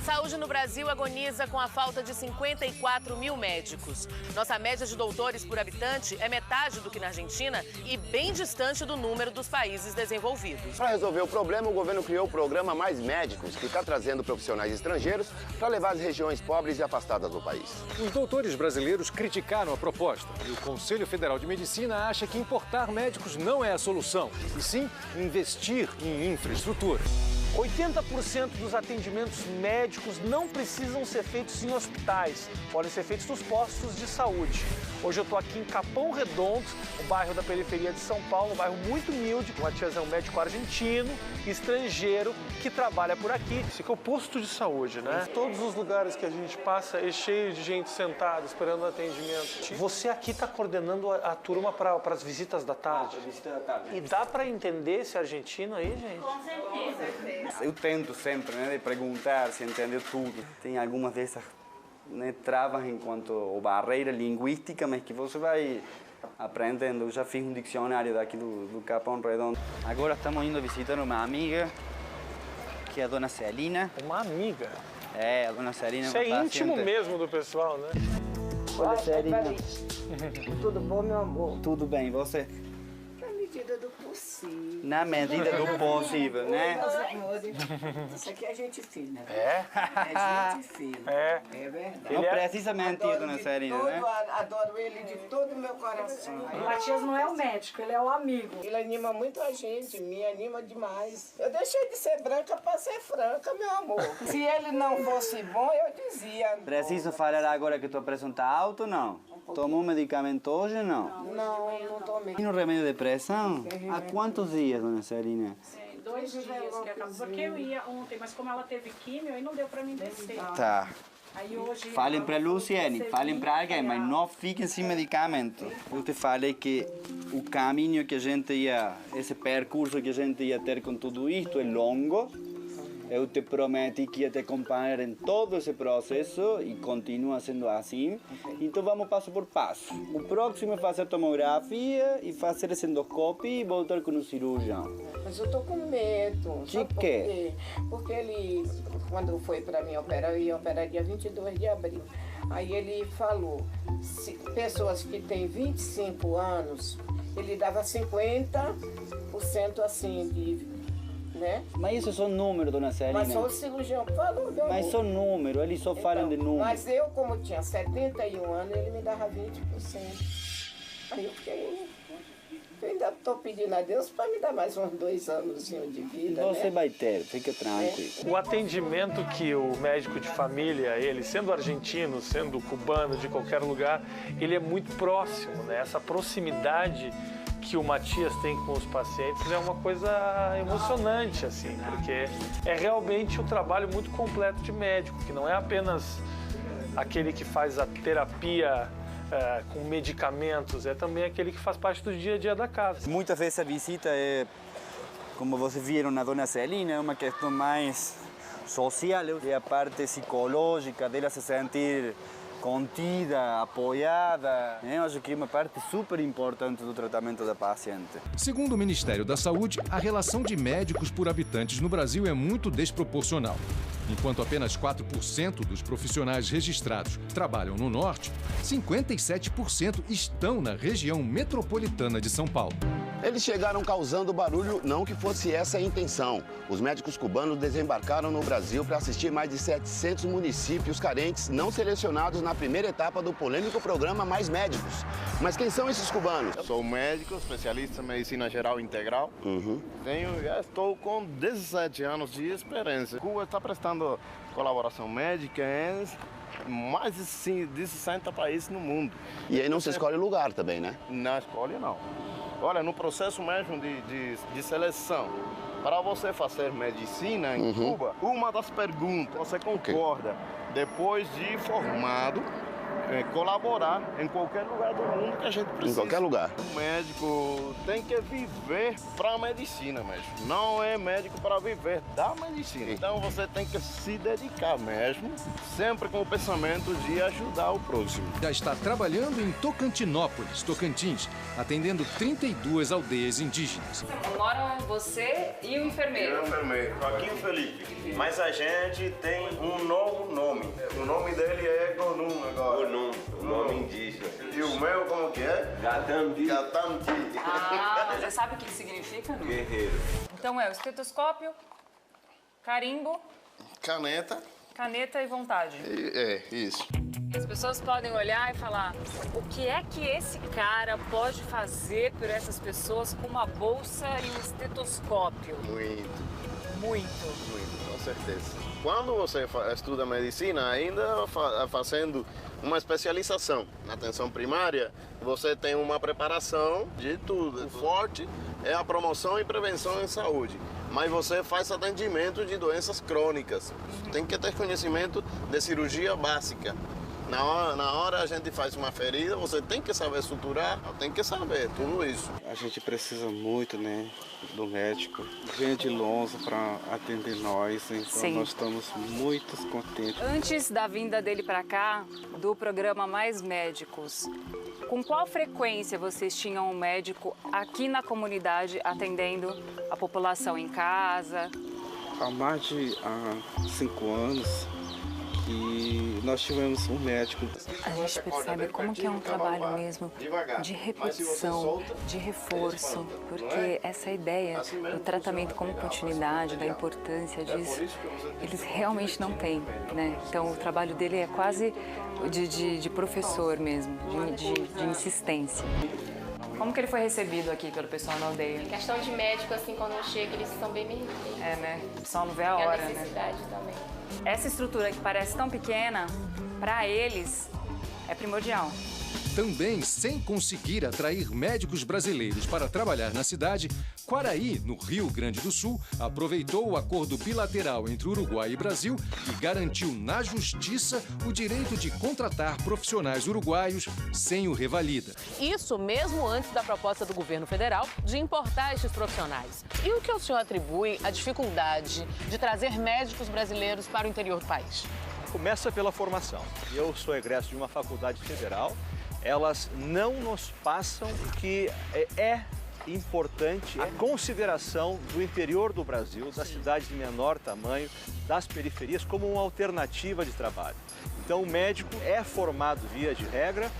A saúde no Brasil agoniza com a falta de 54 mil médicos. Nossa média de doutores por habitante é metade do que na Argentina e bem distante do número dos países desenvolvidos. Para resolver o problema, o governo criou o programa Mais Médicos, que está trazendo profissionais estrangeiros para levar as regiões pobres e afastadas do país. Os doutores brasileiros criticaram a proposta e o Conselho Federal de Medicina acha que importar médicos não é a solução, e sim investir em infraestrutura. 80% dos atendimentos médicos não precisam ser feitos em hospitais, podem ser feitos nos postos de saúde. Hoje eu estou aqui em Capão Redondo, um bairro da periferia de São Paulo, um bairro muito humilde. O Matias é um médico argentino, estrangeiro, que trabalha por aqui. Esse aqui é o posto de saúde, né? Todos os lugares que a gente passa é cheio de gente sentada, esperando atendimento. Você aqui está coordenando a turma para as visitas da tarde? Visita da tarde. E dá para entender esse argentino aí, gente? Com certeza. Eu tento sempre, né, de perguntar se entendeu tudo. Tem algumas dessas, né, travas enquanto barreira linguística, mas que você vai aprendendo. Eu já fiz um dicionário daqui do Capão Redondo. Agora estamos indo visitar uma amiga, que é a dona Celina. Uma amiga? É, a dona Celina. Isso é íntimo mesmo do pessoal, né? Dona Celina. Tudo bom, meu amor? Tudo bem, e você? Na medida do possível. Na medida do possível, né? Meus amores, isso aqui é gente fina. É? É gente fina. É. É verdade. Não precisa mentir, Adoro dona de Celina, todo, né? Adoro ele de todo o meu coração. O Matias não é o médico, ele é o amigo. Ele anima muito a gente, me anima demais. Eu deixei de ser branca para ser franca, meu amor. Se ele não fosse bom, eu dizia. Preciso falar agora que tua pressão está alta ou não? Tomou medicamento hoje ou não? Não, não tomei. E no remédio de pressão? Há quantos dias, dona Celina? 2 dias que acabou. Porque eu ia ontem, mas como ela teve químio, aí não deu pra mim descer. Tá. Aí hoje... Falem para Luciene, falem para alguém, mas não fiquem sem medicamento. Eu te falei que o caminho que a gente ia, esse percurso que a gente ia ter com tudo isto é longo. Eu te prometi que ia te acompanhar em todo esse processo e continua sendo assim. Então vamos passo por passo. O próximo é fazer tomografia e fazer esse endoscópio e voltar com o cirurgião. Mas eu tô com medo. De quê? Porque ele, quando foi para mim operar, eu ia operar dia 22 de abril. Aí ele falou, se pessoas que têm 25 anos, ele dava 50% assim de... Né? Mas isso são números, dona Celina. Mas só o cirurgião falou, meu Mas amor. são números, eles só falam de números. Mas eu, como tinha 71 anos, ele me dava 20%. Aí eu fiquei... Eu ainda estou pedindo a Deus para me dar mais uns 2 anos de vida, Você né? vai ter, fica tranquilo. O atendimento que o médico de família, ele sendo argentino, sendo cubano, de qualquer lugar, ele é muito próximo, né? Essa proximidade que o Matias tem com os pacientes é uma coisa emocionante, assim, porque é realmente um trabalho muito completo de médico, que não é apenas aquele que faz a terapia com medicamentos, é também aquele que faz parte do dia a dia da casa. Muitas vezes a visita é, como vocês viram na dona Celina, é uma questão mais social, é a parte psicológica dela se sentir contida, apoiada. Eu acho que é uma parte super importante do tratamento da paciente. Segundo o Ministério da Saúde, a relação de médicos por habitantes no Brasil é muito desproporcional. Enquanto apenas 4% dos profissionais registrados trabalham no norte, 57% estão na região metropolitana de São Paulo. Eles chegaram causando barulho, não que fosse essa a intenção. Os médicos cubanos desembarcaram no Brasil para assistir mais de 700 municípios carentes não selecionados na primeira etapa do polêmico programa Mais Médicos. Mas quem são esses cubanos? Eu sou médico, especialista em medicina geral integral. Já estou com 17 anos de experiência. Cuba está prestando colaboração médica em mais de 60 países no mundo. E aí não se escolhe lugar também, né? Não escolhe, não. Olha, no processo mesmo de seleção, para você fazer medicina em Cuba, uma das perguntas, você concorda, depois de formado, colaborar em qualquer lugar do mundo que a gente precisa. Em qualquer lugar. O médico tem que viver para a medicina mesmo. Não é médico para viver da medicina. Então você tem que se dedicar mesmo, sempre com o pensamento de ajudar o próximo. Já está trabalhando em Tocantinópolis, Tocantins, atendendo 32 aldeias indígenas. Moram você e o enfermeiro? Eu, enfermeiro, Joaquim Felipe. Mas a gente tem um novo nome. O nome dele é Gonum agora. Gonum, o nome indígena. E o meu como que é? Gatamdi. Gatamdi. Ah, você sabe o que significa, não? Guerreiro. Então é o estetoscópio, carimbo, caneta e vontade. Isso. As pessoas podem olhar e falar, o que é que esse cara pode fazer por essas pessoas com uma bolsa e um estetoscópio? Muito, com certeza. Quando você estuda medicina, ainda fazendo uma especialização na atenção primária, você tem uma preparação de tudo. O forte é a promoção e prevenção em saúde. Mas você faz atendimento de doenças crônicas. Tem que ter conhecimento de cirurgia básica. Na hora a gente faz uma ferida, você tem que saber suturar, tem que saber tudo isso. A gente precisa muito, né, do médico. Vem de longe para atender nós, então nós estamos muito contentes. Antes da vinda dele para cá, do programa Mais Médicos, com qual frequência vocês tinham um médico aqui na comunidade atendendo a população em casa? Há mais de 5 anos que nós tivemos um médico. A gente percebe como que é um trabalho mesmo de repetição, de reforço, porque essa ideia do tratamento como continuidade, da importância disso, eles realmente não têm, né? Então o trabalho dele é quase de professor mesmo, de insistência. Como que ele foi recebido aqui pelo pessoal na aldeia? Em questão de médico, assim, quando eu chego, eles são bem merecidos. É, né? O pessoal não vê a hora, né? E a necessidade também. Essa estrutura que parece tão pequena, para eles, é primordial. Também, sem conseguir atrair médicos brasileiros para trabalhar na cidade, Quaraí, no Rio Grande do Sul, aproveitou o acordo bilateral entre Uruguai e Brasil e garantiu na justiça o direito de contratar profissionais uruguaios sem o revalida. Isso mesmo antes da proposta do governo federal de importar estes profissionais. E o que o senhor atribui à dificuldade de trazer médicos brasileiros para o interior do país? Começa pela formação. Eu sou egresso de uma faculdade federal. Elas não nos passam que é importante a consideração do interior do Brasil, das cidades de menor tamanho, das periferias, como uma alternativa de trabalho. Então, o médico é formado, via de regra,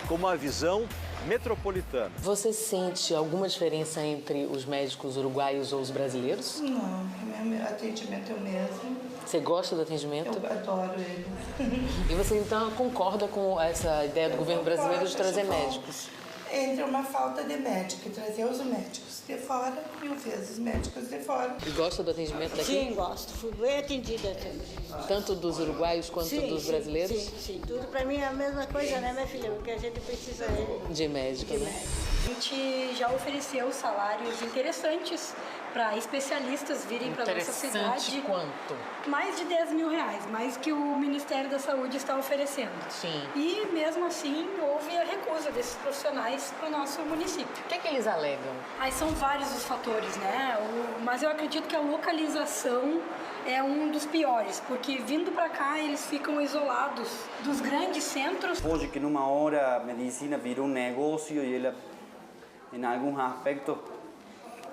com uma visão metropolitana. Você sente alguma diferença entre os médicos uruguaios ou os brasileiros? Não, meu atendimento é o mesmo. Você gosta do atendimento? Eu adoro ele. E você então concorda com essa ideia do governo brasileiro de trazer médicos? Entre uma falta de médico e trazer os médicos de fora e os médicos de fora. E gosta do atendimento daqui? Sim, gosto. Fui bem atendida também. Tanto dos uruguaios quanto dos brasileiros? Sim. Tudo para mim é a mesma coisa, né, minha filha? Porque a gente precisa de médico, né? A gente já ofereceu salários interessantes para especialistas virem para nossa cidade. Quanto? Mais de 10 mil reais, mais que o Ministério da Saúde está oferecendo. Sim. E mesmo assim houve a recusa desses profissionais para o nosso município. O que é que eles alegam? Aí são vários os fatores, né? Mas eu acredito que a localização é um dos piores, porque vindo para cá eles ficam isolados dos grandes centros. Hoje que numa hora a medicina vira um negócio e ela, em alguns aspectos,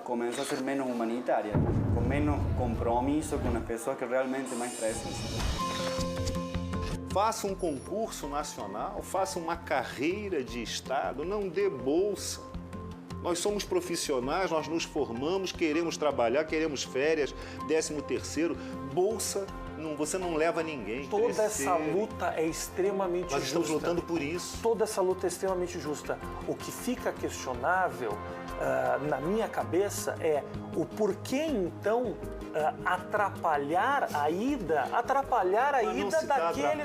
começa a ser menos humanitária, com menos compromisso com as pessoas que realmente mais precisam. Faça um concurso nacional, faça uma carreira de Estado, não dê bolsa. Nós somos profissionais, nós nos formamos, queremos trabalhar, queremos férias, 13º, bolsa, você não leva ninguém. Toda essa luta é extremamente justa. Nós estamos lutando por isso. Toda essa luta é extremamente justa. O que fica questionável na minha cabeça é o porquê, então, atrapalhar a ida daquele...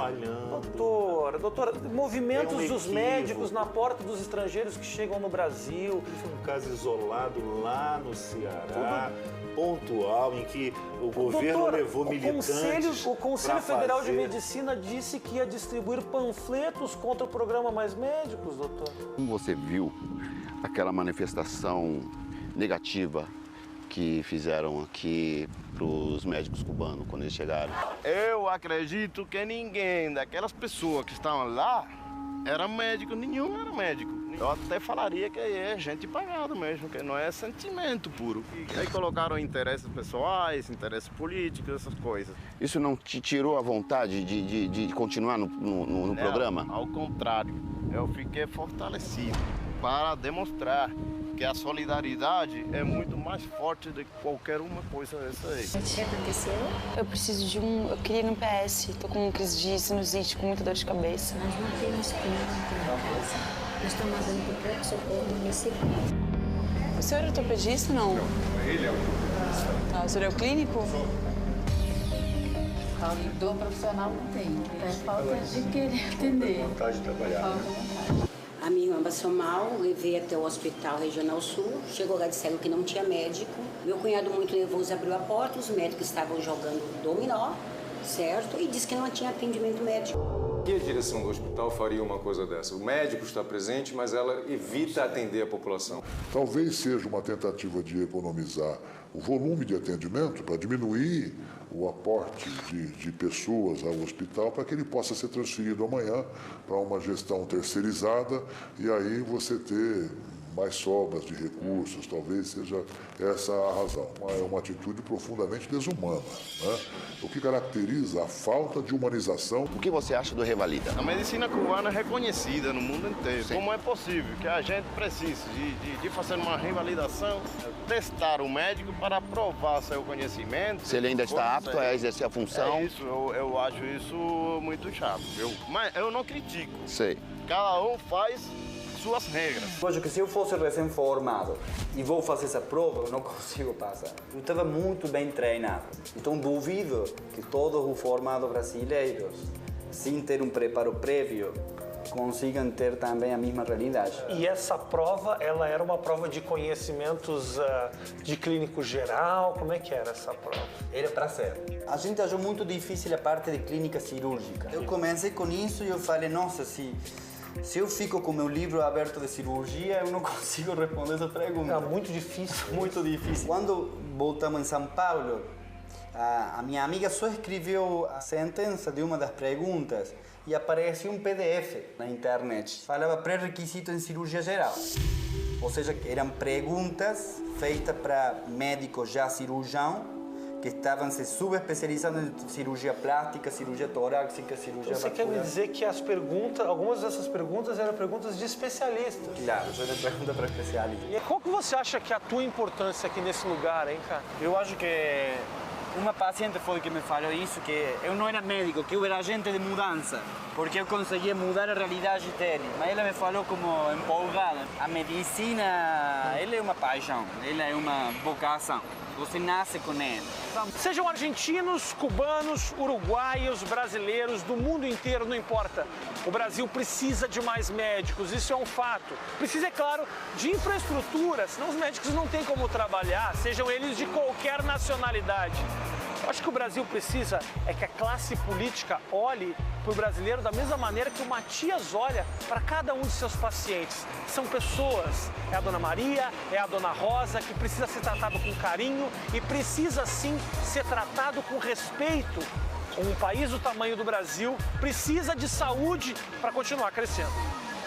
Doutora, movimentos dos médicos na porta dos estrangeiros que chegam no Brasil. Foi um caso isolado lá no Ceará, pontual, em que o governo levou militantes O Conselho Federal de Medicina disse que ia distribuir panfletos contra o programa Mais Médicos, doutor. Como você viu aquela manifestação negativa que fizeram aqui para os médicos cubanos quando eles chegaram? Eu acredito que ninguém daquelas pessoas que estavam lá era médico, nenhum era médico. Eu até falaria que é gente pagada mesmo, que não é sentimento puro. E aí colocaram interesses pessoais, interesses políticos, essas coisas. Isso não te tirou a vontade de continuar no programa? Ao contrário, eu fiquei fortalecido para demonstrar que a solidariedade é muito mais forte do que qualquer uma coisa dessa aí. O que aconteceu? Eu preciso de eu queria ir no PS, tô com crise de sinusite, com muita dor de cabeça. Nós não temos clínica. Nós estamos mandando para o próprio socorro municipal. O senhor é ortopedista, não? Não, ele é ortopedista. Ah, o senhor é o clínico? Dor profissional não tem. É falta de querer atender. Vontade de trabalhar. Falta vontade. A minha irmã passou mal, levei até o Hospital Regional Sul, chegou lá, disseram que não tinha médico. Meu cunhado, muito nervoso, abriu a porta, os médicos estavam jogando dominó, certo? E disse que não tinha atendimento médico. E a direção do hospital faria uma coisa dessa? O médico está presente, mas ela evita atender a população. Talvez seja uma tentativa de economizar o volume de atendimento para diminuir o aporte de pessoas ao hospital para que ele possa ser transferido amanhã para uma gestão terceirizada e aí você ter mais sobras de recursos, talvez seja essa a razão. É uma atitude profundamente desumana, né? O que caracteriza a falta de humanização. O que você acha do Revalida? A medicina cubana é reconhecida no mundo inteiro. Sim. Como é possível que a gente precise de fazer uma revalidação, testar o médico para provar seu conhecimento? Se ele ainda está apto a exercer a função? É isso, eu acho isso muito chato. Mas eu não critico. Sei. Cada um faz suas regras. Eu acho que se eu fosse recém-formado e vou fazer essa prova, eu não consigo passar. Eu estava muito bem treinado. Então duvido que todos os formados brasileiros, sem ter um preparo prévio, consigam ter também a mesma realidade. E essa prova, ela era uma prova de conhecimentos de clínico geral? Como é que era essa prova? Era para ser. A gente achou muito difícil a parte de clínica cirúrgica. Eu comecei com isso e eu falei, nossa, se eu fico com meu livro aberto de cirurgia, eu não consigo responder essa pergunta. É muito difícil. Muito difícil. Quando voltamos em São Paulo, a minha amiga só escreveu a sentença de uma das perguntas e apareceu um PDF na internet. Falava pré-requisito em cirurgia geral. Ou seja, eram perguntas feitas para médicos já cirurgião que estavam se subespecializando em cirurgia plástica, cirurgia torácica, cirurgia vascular. Você quer me dizer que as perguntas, algumas dessas perguntas eram perguntas de especialistas? Claro, isso era pergunta para especialistas. E qual que você acha que é a tua importância aqui nesse lugar, hein, cara? Eu acho que uma paciente foi que me falou isso, que eu não era médico, que eu era agente de mudança, porque eu conseguia mudar a realidade dele. Mas ela me falou como empolgada. A medicina, ela é uma paixão, ela é uma vocação. Você nasce com ela. Sejam argentinos, cubanos, uruguaios, brasileiros, do mundo inteiro, não importa. O Brasil precisa de mais médicos, isso é um fato. Precisa, é claro, de infraestrutura, senão os médicos não têm como trabalhar, sejam eles de qualquer nacionalidade. Eu acho que o Brasil precisa é que a classe política olhe para o brasileiro da mesma maneira que o Matias olha para cada um de seus pacientes. São pessoas, é a Dona Maria, é a Dona Rosa, que precisa ser tratado com carinho e precisa sim ser tratado com respeito. Um país do tamanho do Brasil precisa de saúde para continuar crescendo.